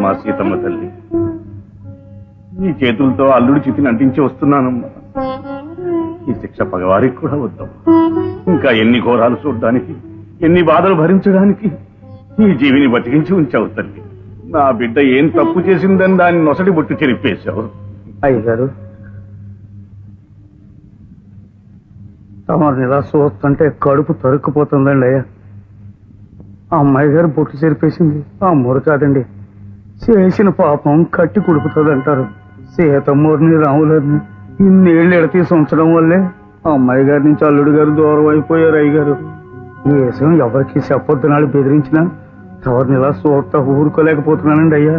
వద్దమ్మా సీతమ్మ తల్లి. నీ చేతులతో అల్లుడి చితిని అంటించి వస్తున్నానమ్మా. ఈ శిక్ష పగవారికి కూడా వద్దమ్మా. ఇంకా ఎన్ని ఘోరాలు చూడడానికి, ఎన్ని బాధలు భరించడానికి ఈ జీవిని బతికించి ఉంచావు తల్లి. నా బిడ్డ ఏం తప్పు చేసిందని దాన్ని నొసటి బొట్టు చెరిపేశావు. అయ్యగారు, తమరు ఇలా చూస్తుంటే కడుపు తరుక్కుపోతుందండి అయ్యా. ఆ అమ్మాయి గారు బొట్టు చెరిపేసింది ఆ మూరు కాదండి, చేసిన పాపం కట్టి కుడుపుతుంది అంటారు. సీతమ్మూరిని రాములని ఇన్నేళ్ళు ఎడతీసి ఉంచడం వల్లే ఆ అమ్మాయి గారి నుంచి అల్లుడు గారు దూరం అయిపోయారు. అయ్యగారు, ఈ విషయం ఎవరికి చెప్పొద్దు నాడు బెదిరించినా ఎవరిని ఇలా చూస్తా ఊరుకోలేకపోతున్నానండి అయ్యా.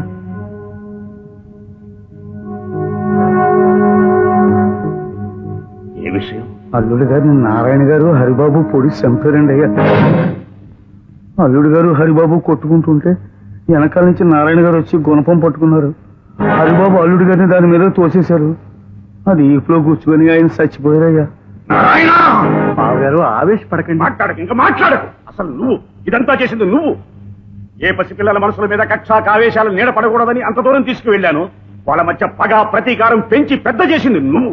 ఏ విషయం? అల్లుడు గారిని నారాయణ గారు హరిబాబు పొడి చంపారండి అయ్యా. అల్లుడు గారు హరిబాబు కొట్టుకుంటుంటే వెనకాల నుంచి నారాయణ గారు వచ్చి గుణపం పట్టుకున్నారు. హరిబాబు అల్లుడు గారిని దాని మీద తోసేశారు. అది ఈపులో కూర్చుకొని ఆయన చచ్చిపోయారయ్యా. బావగారు ఆవేశపడకండి, మాట్లాడకు, ఇంకా మాట్లాడకు. అసలు నువ్వు ఇదంతా చేసింది నువ్వు. ఏ పసిపిల్లల మనసుల మీద కక్షా కావేశాలు నీడపడకూడదని అంత దూరం తీసుకువెళ్లాను. వాళ్ళ మధ్య పగ ప్రతీకారం పెంచి పెద్ద చేసింది నువ్వు.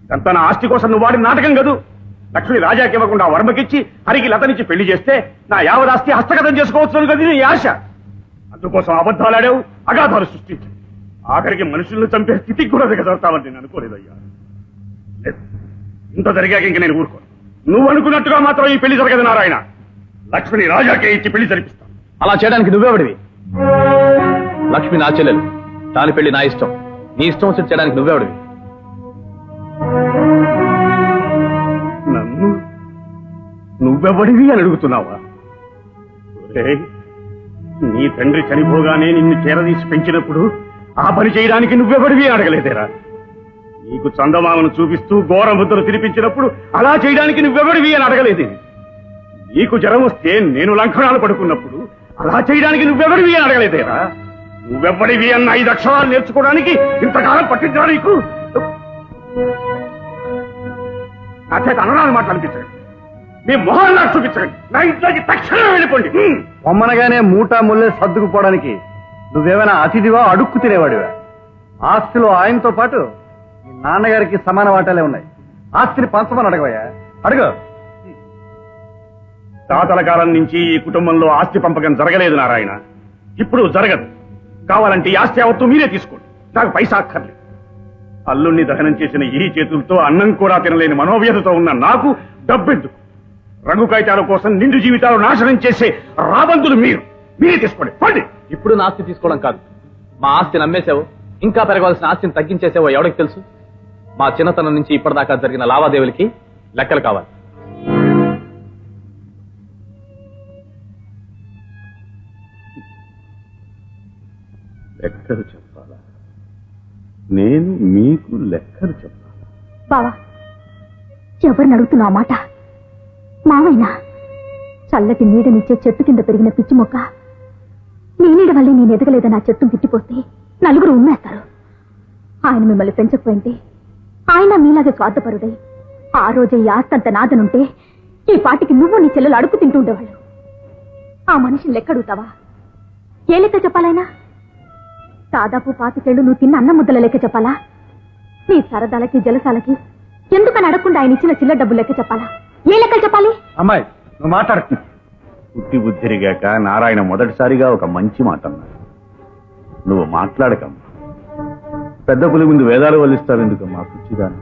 ఇదంతా నా ఆస్తి కోసం నువ్వు వాడిన నాటకం కదూ. లక్ష్మి రాజాకి ఇవ్వకుండా వర్మకిచ్చి హరికి లతనిచ్చి పెళ్లి చేస్తే నా యావదాస్తి హస్తగతం చేసుకోవచ్చు కదా నీ ఆశ. అందుకోసం అబద్ధాలాడావు, అగాధాలు సృష్టించావు. ఆఖరికి మనుషులను చంపే స్థితికి కూడా దిగజారుతావని నేను అనుకోలేదయ్యా. ఇంత జరిగాక ఇంక నేను ఊరుకోను. నువ్వు అనుకున్నట్టుగా మాత్రం ఈ పెళ్లి జరగదు నారాయణ. లక్ష్మిని రాజాకే ఇచ్చి పెళ్లి జరిపిస్తాను. అలా చేయడానికి నువ్వెవడివి? లక్ష్మి నా చెల్లెలు, దాని పెళ్లి నా ఇష్టం. నీ ఇష్టం వచ్చి చేయడానికి నువ్వెవడివి? నన్ను నువ్వెవడివి అని అడుగుతున్నావా? నీ తండ్రి చనిపోగానే నిన్ను చేరదీసి పెంచినప్పుడు ఆ పని చేయడానికి నువ్వెవడివి అని అడగలేదేరా? నీకు చందమామను చూపిస్తూ ఘోర ముద్దలు తినిపించినప్పుడు అలా చేయడానికి నువ్వెవడివి అని అడగలేదు. నీకు జ్వరం వస్తే నేను లంకణాలు పడుకున్నప్పుడు అలా చేయడానికి నువ్వెవడివి అని అడగలేదేరా? నువ్వెవ్వడివి అన్న 5 అక్షరాలు నేర్చుకోవడానికి ఇంతకాలం పట్టించా నీకు? నా చేత అనరాని మాటలు అనిపించండి, మీ మొహాలు నాకు చూపించండి. నా ఇంట్లోకి తక్షణమే వెళ్ళిపోండి. బొమ్మనగానే మూటా ముల్లే సర్దుకుపోవడానికి నువ్వేమైనా అతిథివా, అడుక్కు తినేవాడివా? ఆస్తిలో ఆయనతో పాటు మీ నాన్నగారికి సమాన వాటాలే ఉన్నాయి. ఆస్తిని పంచమని అడగవయ్యా, అడుగు. తాతల కాలం నుంచి ఈ కుటుంబంలో ఆస్తి పంపకం జరగలేదు నారాయణ. ఇప్పుడు జరగదు. కావాలంటే ఈ ఆస్తి యావత్తు మీరే తీసుకోండి, నాకు పైసా అక్కర్లేదు. అల్లుణ్ణి దహనం చేసిన ఈ చేతులతో అన్నం కూడా తినలేని మనోవ్యతతో ఉన్న నాకు డబ్బెందుకు? రంగు కాగితాల కోసం నిండు జీవితాలు నాశనం చేసే రాబందులు మీరే తీసుకోండి. పండి. ఇప్పుడు నా ఆస్తి తీసుకోవడం కాదు, మా ఆస్తిని అమ్మేసావు, ఇంకా పెరగవలసిన ఆస్తిని తగ్గించేసావో ఎవరికి తెలుసు? మా చిన్నతనం నుంచి ఇప్పటిదాకా జరిగిన లావాదేవీలకి లెక్కలు కావాలి. లెక్కలు చెప్పాలా? నేను మీకు లెక్కలు చెప్పాలా? బావా, ఎవరిని అడుగుతున్నావు మాట? మావైనా చల్లటి నీడనిచ్చే చెట్టు కింద పెరిగిన పిచ్చి మొక్క నీ నీడ వల్లే నేను ఎదగలేదని ఆ చెట్టును తిట్టిపోతే నలుగురు ఉమ్మేస్తారు. ఆయన మిమ్మల్ని పెంచకపోయింటే ఆయన మీలాగే స్వార్థపరుడై ఆ రోజే ఈ ఆస్తంత నాదనుంటే ఈ పాటికి నువ్వు నీ చెల్లెలు అడుగు తింటుండేవాళ్ళు. ఆ మనిషిని లెక్క అడుగుతావా? ఏ లెక్క చెప్పాలైనా? దాదాపు 25 ఏళ్ళు నువ్వు తిన్న అన్నం ముద్దల లెక్క చెప్పాలా? నీ సరదాలకి జలసాలకి ఎందుకని అడగకుండా ఆయన ఇచ్చిన చిల్లర డబ్బులు లెక్క చెప్పాలా? ఏ లెక్కలు చెప్పాలి? అమ్మాయి, నువ్వు మాట్లాడుతు. పుట్టి బుద్ధిరిగాక నారాయణ మొదటిసారిగా ఒక మంచి మాట అన్నాడు. నువ్వు మాట్లాడకమ్మా. పెద్ద పులి ముందు వేదాలు వల్లిస్తావు ఎందుకమ్మా పిచ్చిదాన్ని?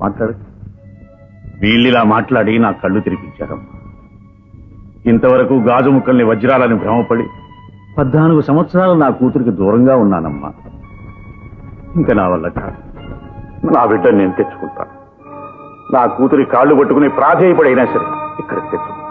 మాట్లాడక. వీళ్ళిలా మాట్లాడి నా కళ్ళు తెరిపించారమ్మా. ఇంతవరకు గాజు ముక్కల్ని వజ్రాలని భ్రమపడి 14 సంవత్సరాలు నా కూతురికి దూరంగా ఉన్నానమ్మా. ఇంకా నా వల్ల కాదు. నా బిడ్డను నేను తెచ్చుకుంటాను. నా కూతురి కాళ్ళు పట్టుకుని ప్రాధేయపడైనా సరే ఇక్కడికి తెచ్చుకుంటాను.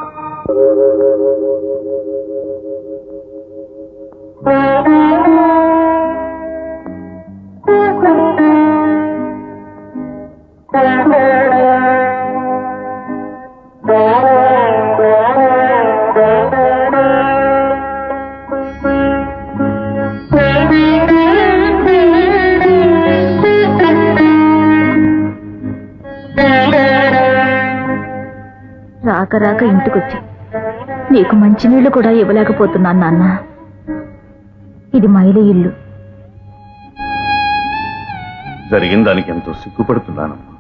రాక రాక ఇంటికొచ్చి నీకు మంచినీళ్లు కూడా ఇవ్వలేకపోతున్నాను నాన్న. ఇది మైలు ఇల్లు. జరిగిన దానికి ఎంతో సిగ్గుపడుతున్నానమ్మా.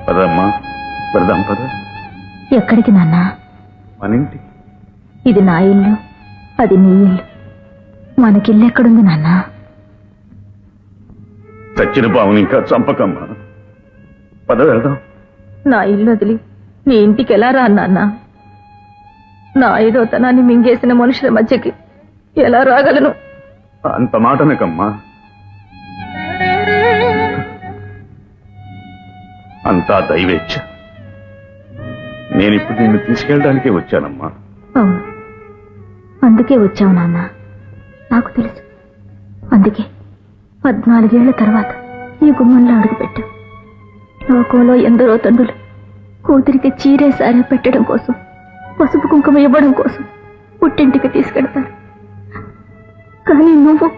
పదమ్మా, పడదాం పద. ఎక్కడికి నాన్న? మన ఇంటికి. ఇది నా ఇల్లు, అది నీ ఇల్లు. మనకిల్లు ఎక్కడుంది నాన్న? చచ్చిన పావుని ఇంకా చంపకమ్మా. పద వెళ్దాం. నా ఇల్లు వదిలి నీ ఇంటికి ఎలా రా నాన్న? నా ఐదోతనాన్ని మింగేసిన మనుషుల మధ్యకి ఎలా రాగలను? అంత మాటనకమ్మా. అంతా దైవేచ్ఛ. నేనిప్పుడు నిన్ను తీసుకెళ్ళడానికే వచ్చానమ్మా. అవును, అందుకే వచ్చావు నాన్న. నాకు తెలుసు. అందుకే 14 ఏళ్ల తర్వాత ఈ గుమ్మంలో అడుగుపెట్టావు. లోకంలో ఎందరో తండ్రులు కూతురికి చీరే సారే పెట్టడం కోసం, పసుపు కుంకుమ ఇవ్వడం కోసం పుట్టింటికి తీసుకెడతారు. కానీ నువ్వు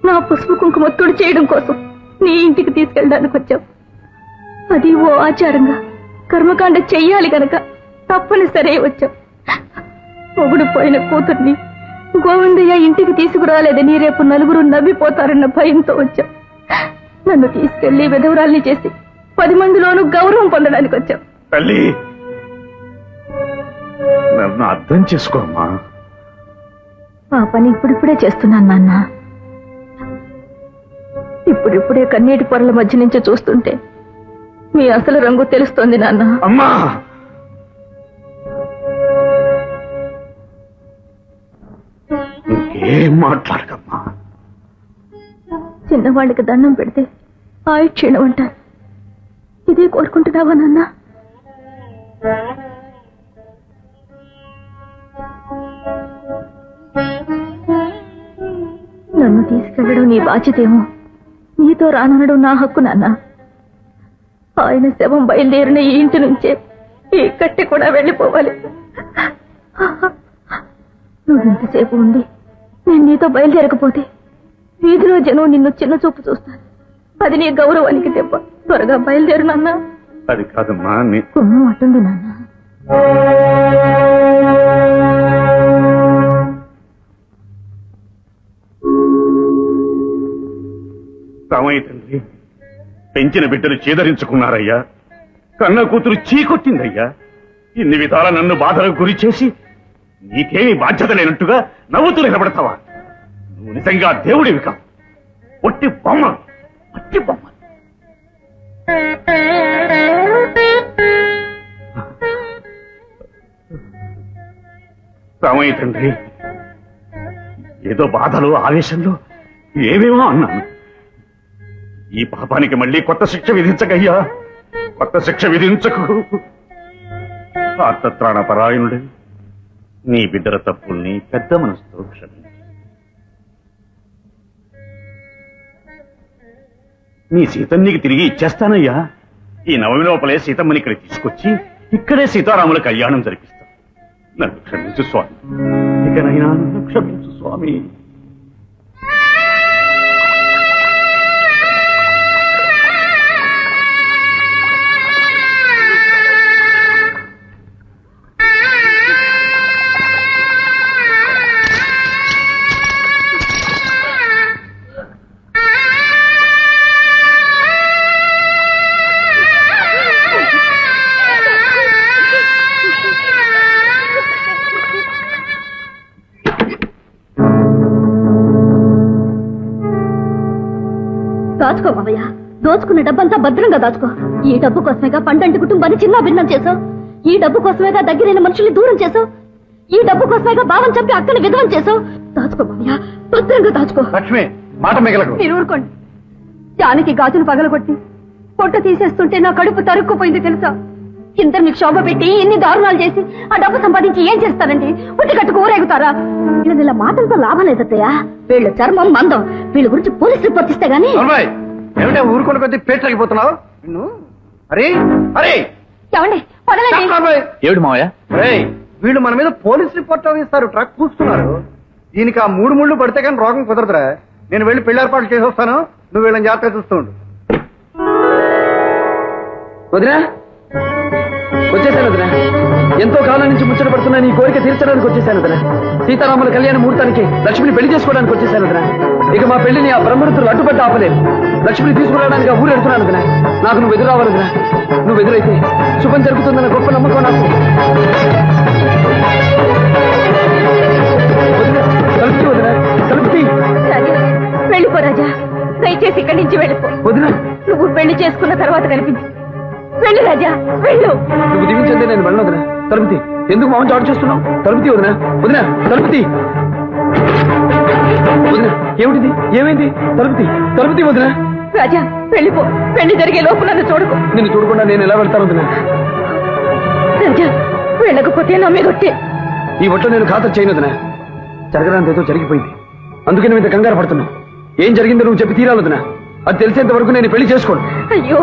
నా పసుపు కుంకుమ తుడి చేయడం కోసం నీ ఇంటికి తీసుకెళ్ళడానికి వచ్చావు. అది ఓ ఆచారంగా కర్మకాండ చెయ్యాలి గనక తప్పనిసరి వచ్చావు. మొగుడు పోయిన కూతుర్ని గోవిందయ్య ఇంటికి తీసుకురాలేదని రేపు నలుగురు నవ్విపోతారన్న భయంతో వచ్చావు. నన్ను తీసుకెళ్లి విధవరాల్ని చేసి 10 మందిలోనూ గౌరవం పొందడానికి వచ్చావు. తల్లి, నన్ను అర్థం చేసుకోమ్మా. ఆ పని ఇప్పుడిప్పుడే చేస్తున్నాను నాన్న. ఇప్పుడిప్పుడే కన్నీటి పొరల మధ్య నుంచి చూస్తుంటే మీ అసలు రంగు తెలుస్తోంది నాన్న. అమ్మా, ఇంకేం మాట్లాడకమ్మా. చిన్నవాళ్ళకి దండం పెడితే క్షీణం అంటారు. ఇదే కోరుకుంటున్నావా నాన్న? నన్ను తీసుకెళ్లడం నీ బాధ్యతేమో, నీతో రాననడం నా హక్కు నాన్న. ఆయన శవం బయలుదేరిన ఈ ఇంటి నుంచే ఈ కట్టె కూడా వెళ్ళిపోవాలి. నువ్వు ఇంతసేపు ఉండి నేను నీతో బయలుదేరకపోతే వీధిలో జనం నిన్ను చిన్న చూపు చూస్తారు. అది నీ గౌరవానికి దెబ్బ. త్వరగా బయలుదేరు నాన్న. అది కాదమ్మా. కొమ్ము అట్టుంది నాన్న. రామయ్య తండ్రి, పెంచిన బిడ్డలు చేదరించుకున్నారయ్యా. కన్న కూతురు చీకొట్టిందయ్యా. ఇన్ని విధాల నన్ను బాధలకు గురి చేసి నీకేమీ బాధ్యత లేనట్టుగా నవ్వుతూ నిలబడతావా? నువ్వు నిజంగా దేవుడివి కావు, ఒట్టి బొమ్మ, ఒట్టి బొమ్మ. రామయ్య తండ్రి, ఏదో బాధలు ఆవేశంలో ఏమేమో అన్నాను. ఈ పాపానికి మళ్ళీ కొత్త శిక్ష విధించకయ్యా, కొత్త శిక్ష విధించకు. ఆర్తత్రాణ పరాయణుడి నీ బిడ్డల తప్పుల్ని పెద్ద మనసుతో క్షమించు. నీ సీతను నీకు తిరిగి ఇచ్చేస్తానయ్యా. ఈ నవమి లోపలే సీతమ్మని ఇక్కడ తీసుకొచ్చి ఇక్కడే సీతారాముల కళ్యాణం జరిపిస్తాను. నన్ను క్షమించు స్వామి, ఇకనైనా నన్ను క్షమించు స్వామి. దాచుకో మావయ్య, దోచుకున్న డబ్బంతా భద్రంగా దాచుకో. ఈ డబ్బు కోసమేగా పండంటి కుటుంబాన్ని చిన్న భిన్నం చేసావు. ఈ డబ్బు కోసమేగా దగ్గరైన మనుషుల్ని దూరం చేసావు. ఈ డబ్బు కోసమేగా బావని చంపి అక్కని విధవం చేసావు. దాచుకో మావయ్య, భద్రంగా దాచుకో. లక్ష్మి, మాట మిగలకు. మీరు ఊరుకోండి. జానికి గాజును పగలగొట్టి పొట్ట తీసేస్తుంటే నా కడుపు తరుక్కుపోయింది తెలుసా? ఇంత మీకు శోభ పెట్టి ఇన్ని దారుణాలు చేసి ఆ డబ్బు సంపాదించి ఏం చేస్తారండి? ఉట్టి కట్టుకు ఊరేగుతారా? వీళ్ళ మాటలతో లాభం లేదత్తయ్యా. వీళ్ళ చర్మం మందం. వీళ్ళ గురించి పోలీస్ రిపోర్ట్ ఇస్తే గానీ. ఏమిటా ఊరుకొని కొద్ది పేట తగ్గిపోతున్నావు? అరే అరే ఏమండి ఏమిటి మావయ్య? వీళ్ళు మన మీద పోలీస్ రిపోర్ట్ ఇస్తారు. ట్రక్ కూస్తున్నారు. దీనికి ఆ 3 ముళ్ళు పడితే కానీ రోగం కుదరదురా. నేను వెళ్ళి పెళ్లి ఏర్పాట్లు చేసి వస్తాను. నువ్వు వీళ్ళని జాగ్రత్తగా చూస్తూ ఉండు. వదినా, వచ్చేసాను వదినా. ఎంతో కాలం నుంచి ముచ్చట పడుతున్నా నీ కోరిక తీర్చడానికి వచ్చేసాను వదినా. సీతారాముల కళ్యాణ ముహూర్తానికి లక్ష్మిని పెళ్లి చేసుకోవడానికి వచ్చేసాను వదినా. ఇక మా పెళ్లిని ఆ బ్రహ్మరుతులు అడ్డుపట్టి ఆపలేదు. లక్ష్మిని తీసుకురావడానికి ఆ ఊరు ఎడుతున్నాను వదినా. నాకు నువ్వు ఎదురావాలి వదినా. నువ్వు ఎదురైతే శుభం జరుగుతుందన్న గొప్ప నమ్మకం నాకు. కలుపుతీ వదినా, కలుపుతీ. వెళ్ళిపో రాజా, దయచేసి ఇక్కడి నుంచి వెళ్ళిపో. వదినా, నువ్వు పెళ్లి చేసుకున్న తర్వాత కనిపించు. వెళ్ళు రాజా, వెళ్ళు. నువ్వు దివించండి, నేను వెళ్ళను వదినా. తలుపుతీ. ఎందుకు మౌన్ చాటు చేస్తున్నావు? తలుపుతీ వదినా. వదినా, తలుపుతీ. వదినా, ఏమిటిది? ఏమైంది? తలుపుతీ, తలుపుతీ వదినా. రాజా, వెళ్ళిపో. పెళ్లి జరిగే లోపు నన్ను చూడకు. నిన్ను చూడకుండా నేను ఎలా వెళ్తాను వదినా? రాజా, వెళ్ళకపోతే నా మీద ఒట్టే. ఈ ఒట్లో నేను ఖాతరు చేయను వదినా. జరగడానికి ఏదో జరిగిపోయింది, అందుకే నువ్వు ఇంత కంగారు పడుతున్నావు. ఏం జరిగిందో నువ్వు చెప్పి తీరాలి వదినా. అది తెలిసేంత వరకు నేను పెళ్లి చేసుకోను. అయ్యో,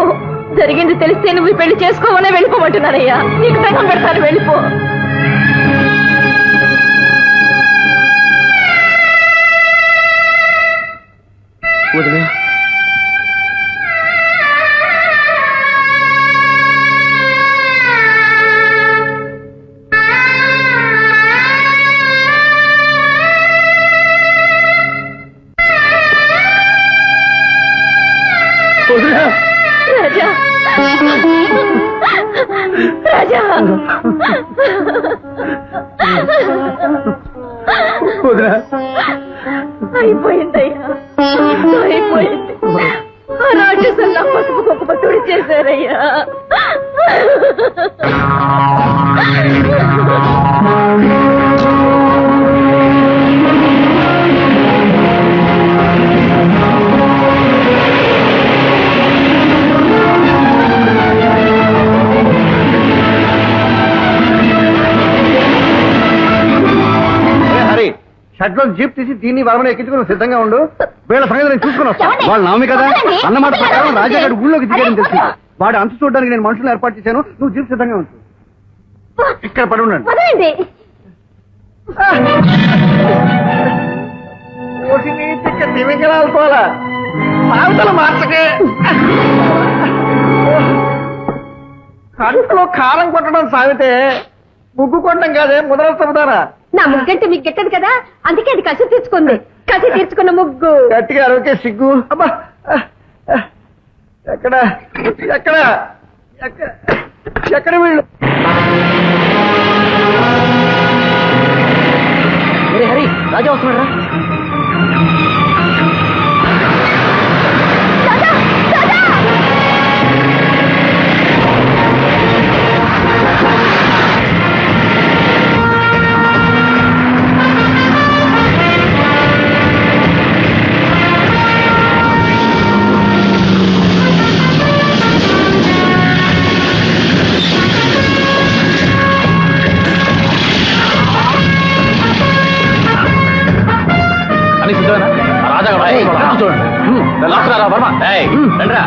జరిగింది తెలిస్తే నువ్వు ఈ పెళ్లి చేసుకోవాలనే వెళ్ళిపోమంటున్నానయ్యా. నీకు దండం పెడతాను, వెళ్ళిపో. వదినా, రాజా, రాజా, వదినా. అయిపోయిందయ్యా, అయిపోయింది. ఆ రాక్షసుల్లా పసుపు కుంకుమ తుడి చేశారయ్యా. హరి, షర్ట్లో జీప్ తీసి దీన్ని వరమని ఎక్కించుకుని సిద్ధంగా ఉండు. వీళ్ళ సంగతి నేను చూసుకుని వస్తాను. వాళ్ళు నవమి కదా అన్నమాట ప్రకారం రాజాగారు ఊళ్ళోకి దిగారని తెలిసి వాడు అంతు చూడడానికి నేను మనుషులు ఏర్పాటు చేశాను. నువ్వు జీప్ సిద్ధంగా ఉంచు. ఇక్కడ పడి ఉండండి. వదలండి. తిమింగలాడుకోవాలా సాగుతల మార్చకే. కడుపులో కారం కొట్టడం సాగితే ముగ్గు కొట్టడం కాదే ముదరస్తారా? నా ముగ్గంటే మీకు గెట్టదు కదా, అందుకే అది కసి తీర్చుకుంది. కసి తీర్చుకున్న ముగ్గు. గట్టిగా అరవకే సిగ్గు. అబ్బా, ఎక్కడ ఎక్కడ ఎక్కడ వీళ్ళు? హరి, రాజా వస్తున్నాడు. చూడండి వర్మ, రండిరా.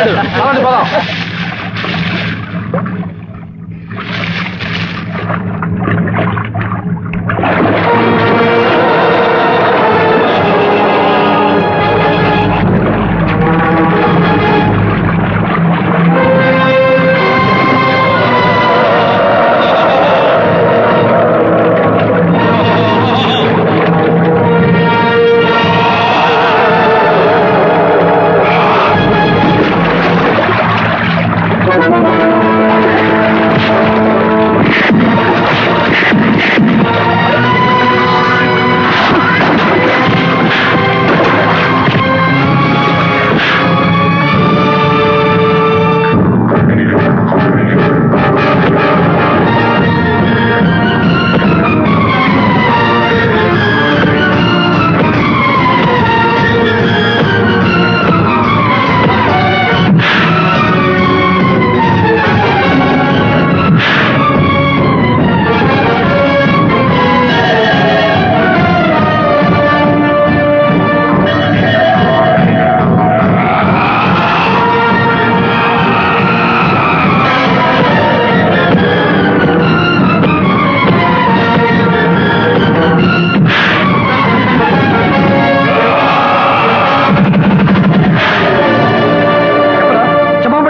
వెళ్ళాడు అలాంటి పోదాం.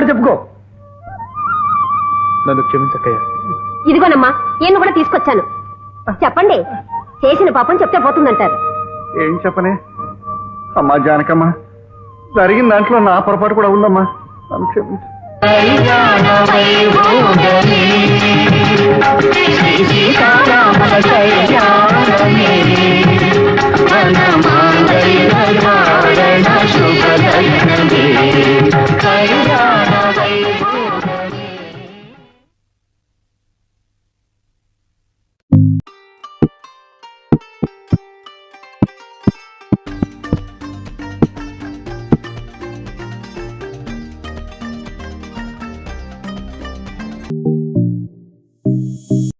చెప్పుకో. నన్ను క్షమించక్కయ్యా. ఇదిగోనమ్మా ఈయన కూడా తీసుకొచ్చాను. చెప్పండి, చేసిన పాపం చెప్తే పోతుందంటారు. ఏం చెప్పనే అమ్మా జానకమ్మా, జరిగిన దాంట్లో నా పొరపాటు కూడా ఉందమ్మా, నన్ను క్షమించు. శ్రీ సీతారామ కళ్యాణమే